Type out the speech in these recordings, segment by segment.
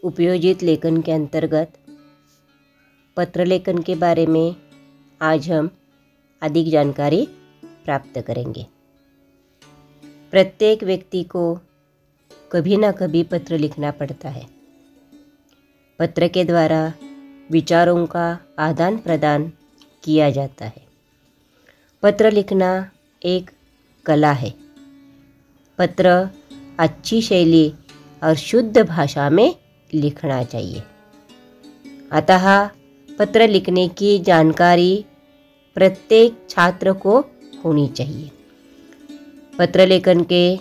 उपयोजित लेखन के अंतर्गत पत्र लेखन के बारे में आज हम अधिक जानकारी प्राप्त करेंगे। प्रत्येक व्यक्ति को कभी ना कभी पत्र लिखना पड़ता है। पत्र के द्वारा विचारों का आदान प्रदान किया जाता है। पत्र लिखना एक कला है। पत्र अच्छी शैली और शुद्ध भाषा में लिखना चाहिए। अतः पत्र लिखने की जानकारी प्रत्येक छात्र को होनी चाहिए। पत्र लेखन के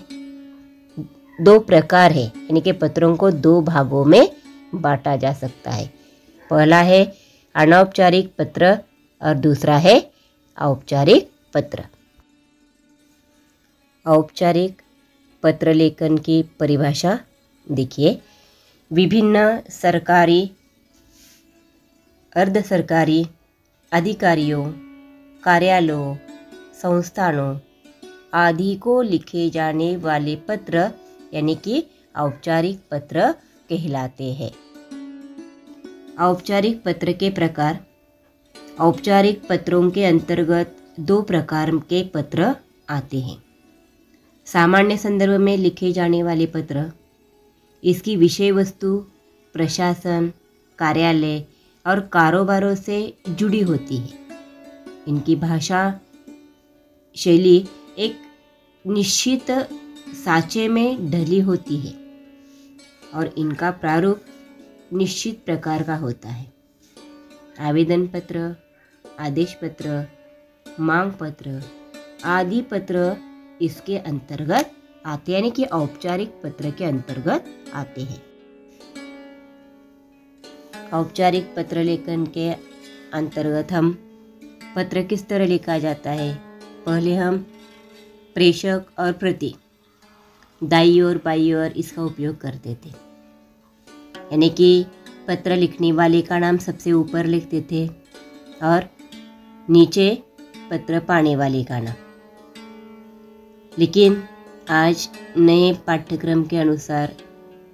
दो प्रकार हैं, यानी कि पत्रों को दो भागों में बांटा जा सकता है। पहला है अनौपचारिक पत्र और दूसरा है औपचारिक पत्र। औपचारिक पत्र लेखन की परिभाषा देखिए। विभिन्न सरकारी, अर्ध सरकारी अधिकारियों, कार्यालयों, संस्थानों आदि को लिखे जाने वाले पत्र यानी कि औपचारिक पत्र कहलाते हैं। औपचारिक पत्र के प्रकार। औपचारिक पत्रों के अंतर्गत दो प्रकार के पत्र आते हैं। सामान्य संदर्भ में लिखे जाने वाले पत्र, इसकी विषय वस्तु प्रशासन, कार्यालय और कारोबारों से जुड़ी होती है। इनकी भाषा शैली एक निश्चित साँचे में ढली होती है और इनका प्रारूप निश्चित प्रकार का होता है। आवेदन पत्र, आदेश पत्र, मांग पत्र आदि पत्र इसके अंतर्गत आते, यानी कि औपचारिक पत्र के अंतर्गत आते हैं। औपचारिक पत्र लेखन के अंतर्गत हम पत्र किस तरह लिखा जाता है। पहले हम प्रेषक और प्रति, दाईं ओर बाईं ओर इसका उपयोग करते थे, यानी कि पत्र लिखने वाले का नाम सबसे ऊपर लिखते थे और नीचे पत्र पाने वाले का नाम। लेकिन आज नए पाठ्यक्रम के अनुसार,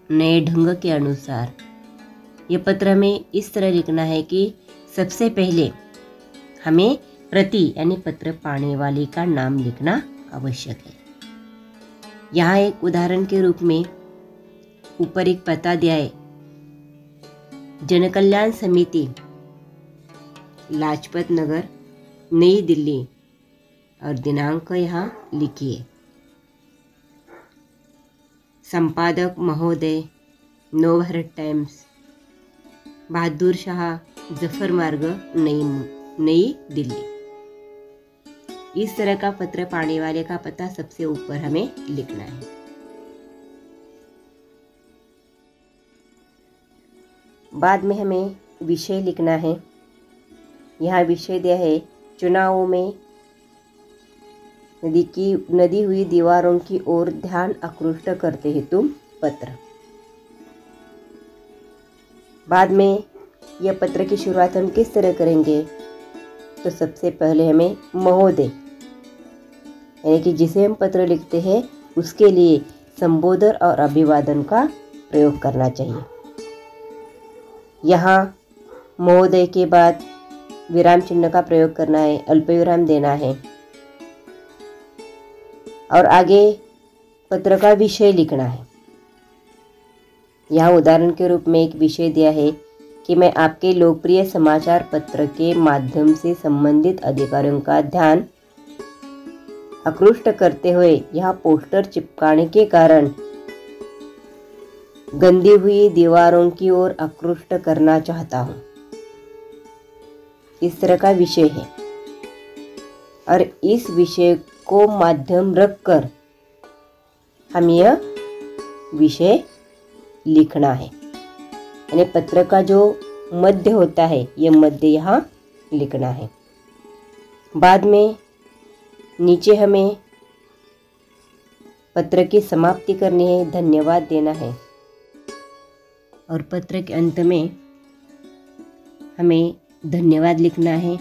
नए ढंग के अनुसार ये पत्र में इस तरह लिखना है कि सबसे पहले हमें प्रति यानी पत्र पाने वाले का नाम लिखना आवश्यक है। यहाँ एक उदाहरण के रूप में ऊपर एक पता दिया है, जनकल्याण समिति, लाजपत नगर, नई दिल्ली, और दिनांक यहाँ लिखिए। संपादक महोदय, नवभारत टाइम्स, बहादुर शाह जफर मार्ग, नई दिल्ली। इस तरह का पत्र पाने वाले का पता सबसे ऊपर हमें लिखना है। बाद में हमें विषय लिखना है। यहाँ विषय दिया है, चुनावों में नदी हुई दीवारों की ओर ध्यान आकृष्ट करते हेतु पत्र। बाद में यह पत्र की शुरुआत हम किस तरह करेंगे, तो सबसे पहले हमें महोदय यानी कि जिसे हम पत्र लिखते हैं उसके लिए संबोधन और अभिवादन का प्रयोग करना चाहिए। यहाँ महोदय के बाद विराम चिन्ह का प्रयोग करना है, अल्पविराम देना है और आगे पत्र का विषय लिखना है। यहाँ उदाहरण के रूप में एक विषय दिया है कि मैं आपके लोकप्रिय समाचार पत्र के माध्यम से संबंधित अधिकारियों का ध्यान आकृष्ट करते हुए यहाँ पोस्टर चिपकाने के कारण गंदी हुई दीवारों की ओर आकृष्ट करना चाहता हूँ। इस तरह का विषय है और इस विषय को माध्यम रखकर हम यह विषय लिखना है, यानी पत्र का जो मध्य होता है यह मध्य यहाँ लिखना है। बाद में नीचे हमें पत्र की समाप्ति करनी है, धन्यवाद देना है और पत्र के अंत में हमें धन्यवाद लिखना है।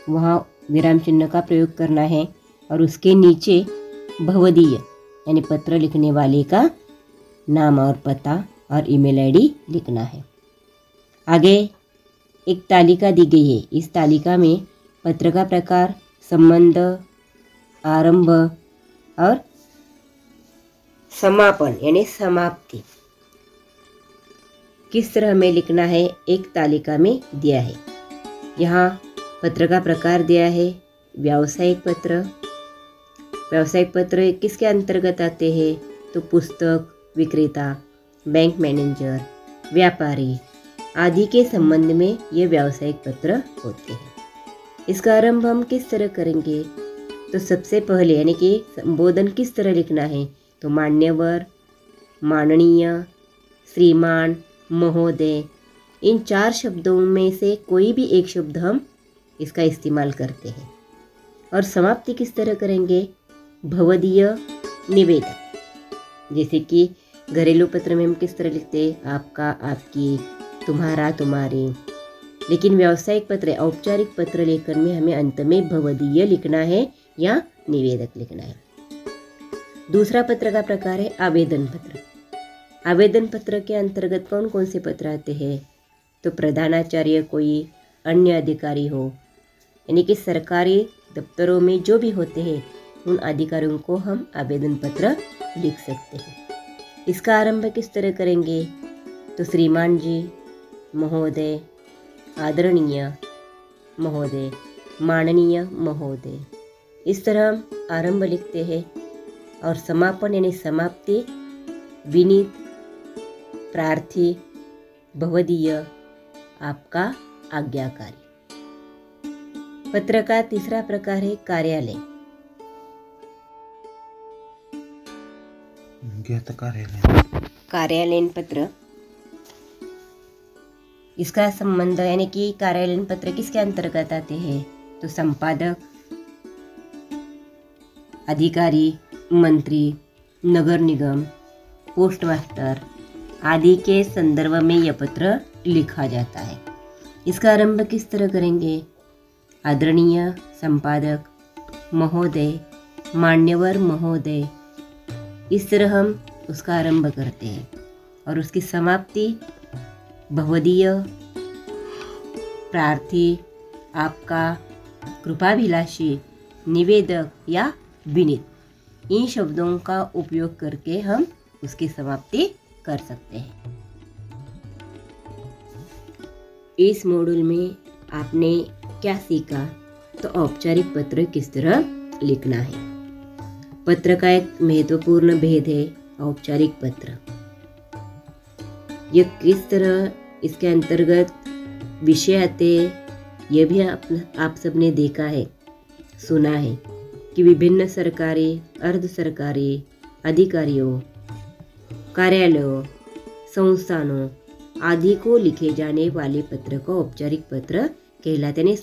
वहाँ विराम चिन्ह का प्रयोग करना है और उसके नीचे भवदीय यानी पत्र लिखने वाले का नाम और पता और ईमेल आईडी लिखना है। आगे एक तालिका दी गई है। इस तालिका में पत्र का प्रकार, संबंध, आरंभ और समापन यानी समाप्ति किस तरह हमें लिखना है एक तालिका में दिया है। यहाँ पत्र का प्रकार दिया है, व्यावसायिक पत्र। व्यावसायिक पत्र किसके अंतर्गत आते हैं? तो पुस्तक विक्रेता, बैंक मैनेजर, व्यापारी आदि के संबंध में ये व्यावसायिक पत्र होते हैं। इसका आरंभ हम किस तरह करेंगे? तो सबसे पहले यानी कि संबोधन किस तरह लिखना है? तो मान्यवर, माननीय, श्रीमान, महोदय, इन 4 शब्दों में से कोई भी एक शब्द हम इसका इस्तेमाल करते हैं। और समाप्ति किस तरह करेंगे? भवदीय, निवेदक। जैसे कि घरेलू पत्र में हम किस तरह लिखते हैं? आपका, आपकी, तुम्हारा, तुम्हारी। लेकिन व्यावसायिक पत्र, औपचारिक पत्र लेखन में हमें अंत में भवदीय लिखना है या निवेदक लिखना है। दूसरा पत्र का प्रकार है आवेदन पत्र। आवेदन पत्र के अंतर्गत कौन कौन से पत्र आते हैं? तो प्रधानाचार्य, कोई अन्य अधिकारी हो, यानी कि सरकारी दफ्तरों में जो भी होते हैं उन अधिकारियों को हम आवेदन पत्र लिख सकते हैं। इसका आरंभ किस तरह करेंगे? तो श्रीमान जी, महोदय, आदरणीय महोदय, माननीय महोदय, इस तरह हम आरंभ लिखते हैं। और समापन यानी समाप्ति विनीत, प्रार्थी, भवदीय, आपका, आज्ञाकारी। पत्र का तीसरा प्रकार है कार्यालय। कार्यालयीन पत्र, इसका संबंध यानी कि कार्यालयीन पत्र किसके अंतर्गत आते हैं? तो संपादक, अधिकारी, मंत्री, नगर निगम, पोस्ट मास्टर आदि के संदर्भ में यह पत्र लिखा जाता है। इसका आरंभ किस तरह करेंगे? आदरणीय संपादक, महोदय, मान्यवर महोदय, इस तरह हम उसका आरंभ करते हैं। और उसकी समाप्ति भवदीय, प्रार्थी, आपका, कृपाभिलाषी, निवेदक या विनीत, इन शब्दों का उपयोग करके हम उसकी समाप्ति कर सकते हैं। इस मॉड्यूल में आपने क्या सीखा? तो औपचारिक पत्र किस तरह लिखना है। पत्र का एक महत्वपूर्ण भेद है औपचारिक पत्र। यह किस तरह इसके अंतर्गत विषय आते हैं यह भी आप सबने देखा है, सुना है कि विभिन्न सरकारी, अर्ध सरकारी अधिकारियों, कार्यालयों, संस्थानों आदि को लिखे जाने वाले पत्र को औपचारिक पत्र कहलाते हैं।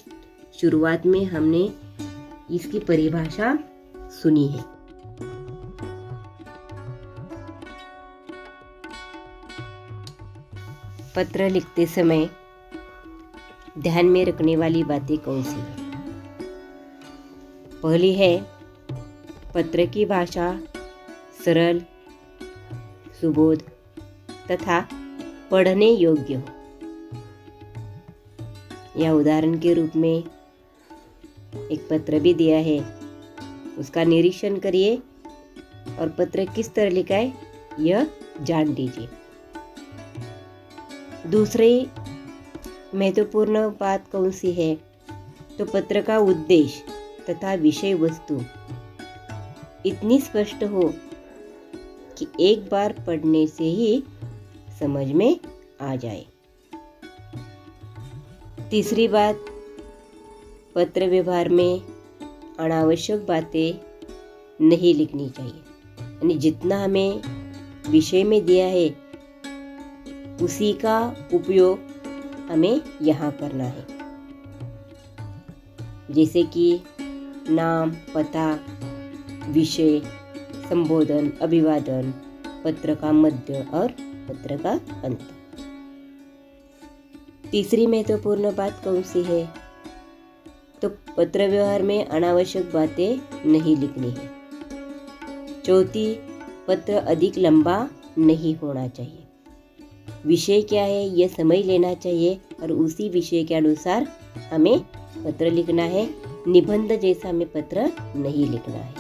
शुरुआत में हमने इसकी परिभाषा सुनी है। पत्र लिखते समय ध्यान में रखने वाली बातें कौन सी हैं? पहली है पत्र की भाषा सरल, सुबोध तथा पढ़ने योग्य हो। या उदाहरण के रूप में एक पत्र भी दिया है, उसका निरीक्षण करिए और पत्र किस तरह लिखा है यह जान लीजिए। दूसरी महत्वपूर्ण बात कौन सी है? तो पत्र का उद्देश्य तथा विषय वस्तु इतनी स्पष्ट हो कि एक बार पढ़ने से ही समझ में आ जाए। तीसरी बात, पत्र व्यवहार में अनावश्यक बातें नहीं लिखनी चाहिए। यानी जितना हमें विषय में दिया है उसी का उपयोग हमें यहाँ करना है। जैसे कि नाम, पता, विषय, संबोधन, अभिवादन, पत्र का मध्य और पत्र का अंत। तीसरी महत्वपूर्ण बात कौन सी है? तो पत्र व्यवहार में अनावश्यक बातें नहीं लिखनी है। चौथी, पत्र अधिक लंबा नहीं होना चाहिए। विषय क्या है यह समझ लेना चाहिए और उसी विषय के अनुसार हमें पत्र लिखना है। निबंध जैसा हमें पत्र नहीं लिखना है।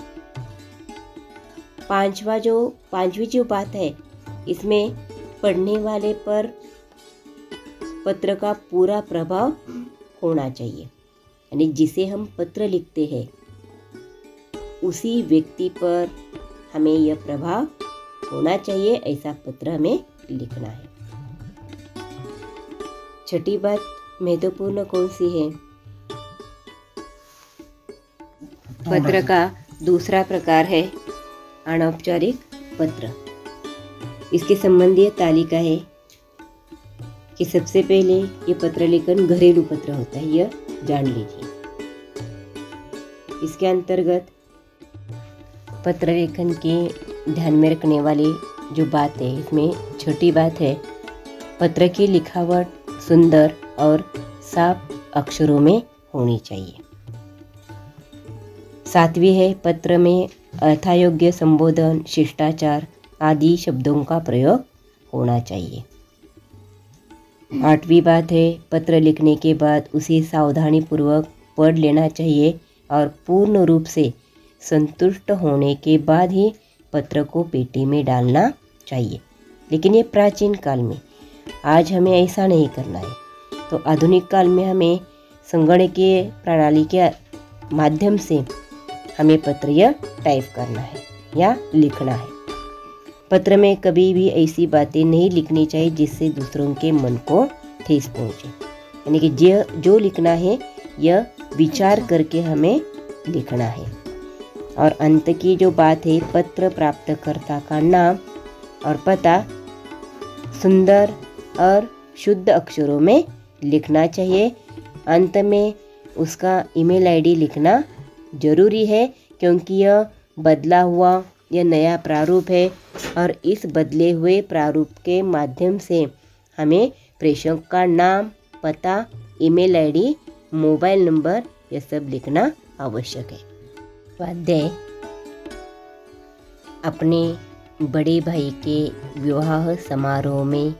पांचवी जो बात है, इसमें पढ़ने वाले पर पत्र का पूरा प्रभाव होना चाहिए, यानी जिसे हम पत्र लिखते हैं उसी व्यक्ति पर हमें यह प्रभाव होना चाहिए, ऐसा पत्र हमें लिखना है। छठी बात महत्वपूर्ण कौन सी है? पत्र का दूसरा प्रकार है अनौपचारिक पत्र। इसके संबंधी तालिका है कि सबसे पहले ये पत्र लेखन घरेलू पत्र होता है, यह जान लीजिए। इसके अंतर्गत पत्र लेखन के ध्यान में रखने वाली जो बात है, इसमें छोटी बात है, पत्र की लिखावट सुंदर और साफ अक्षरों में होनी चाहिए। सातवीं है, पत्र में अर्थायोग्य संबोधन, शिष्टाचार आदि शब्दों का प्रयोग होना चाहिए। आठवीं बात है, पत्र लिखने के बाद उसे सावधानीपूर्वक पढ़ लेना चाहिए और पूर्ण रूप से संतुष्ट होने के बाद ही पत्र को पेटी में डालना चाहिए। लेकिन ये प्राचीन काल में, आज हमें ऐसा नहीं करना है। तो आधुनिक काल में हमें संगणकीय प्रणाली के माध्यम से हमें पत्र यह टाइप करना है या लिखना है। पत्र में कभी भी ऐसी बातें नहीं लिखनी चाहिए जिससे दूसरों के मन को ठेस पहुँचे, यानी कि जो लिखना है यह विचार करके हमें लिखना है। और अंत की जो बात है, पत्र प्राप्तकर्ता का नाम और पता सुंदर और शुद्ध अक्षरों में लिखना चाहिए। अंत में उसका ईमेल आईडी लिखना जरूरी है, क्योंकि यह बदला हुआ यह नया प्रारूप है और इस बदले हुए प्रारूप के माध्यम से हमें प्रेषक का नाम, पता, ईमेल आईडी, मोबाइल नंबर यह सब लिखना आवश्यक है। स्वाध्याय, अपने बड़े भाई के विवाह समारोह में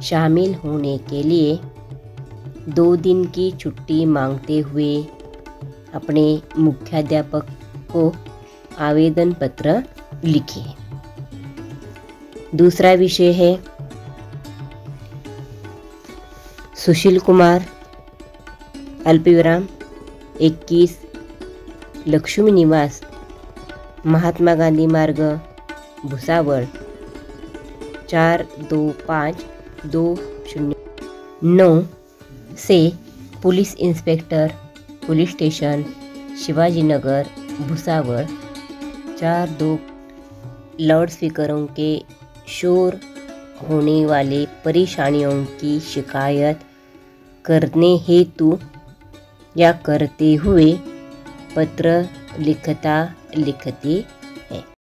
शामिल होने के लिए 2 दिन की छुट्टी मांगते हुए अपने मुख्याध्यापक को आवेदन पत्र लिखिए। दूसरा विषय है सुशील कुमार अल्पविराम 21 लक्ष्मी निवास महात्मा गांधी मार्ग भुसावळ 425209 से police inspector police station Shivajinagar Bhusawal 42 लाउडस्पीकरों के शोर होने वाले परेशानियों की शिकायत करने हेतु या करते हुए पत्र लिखती है।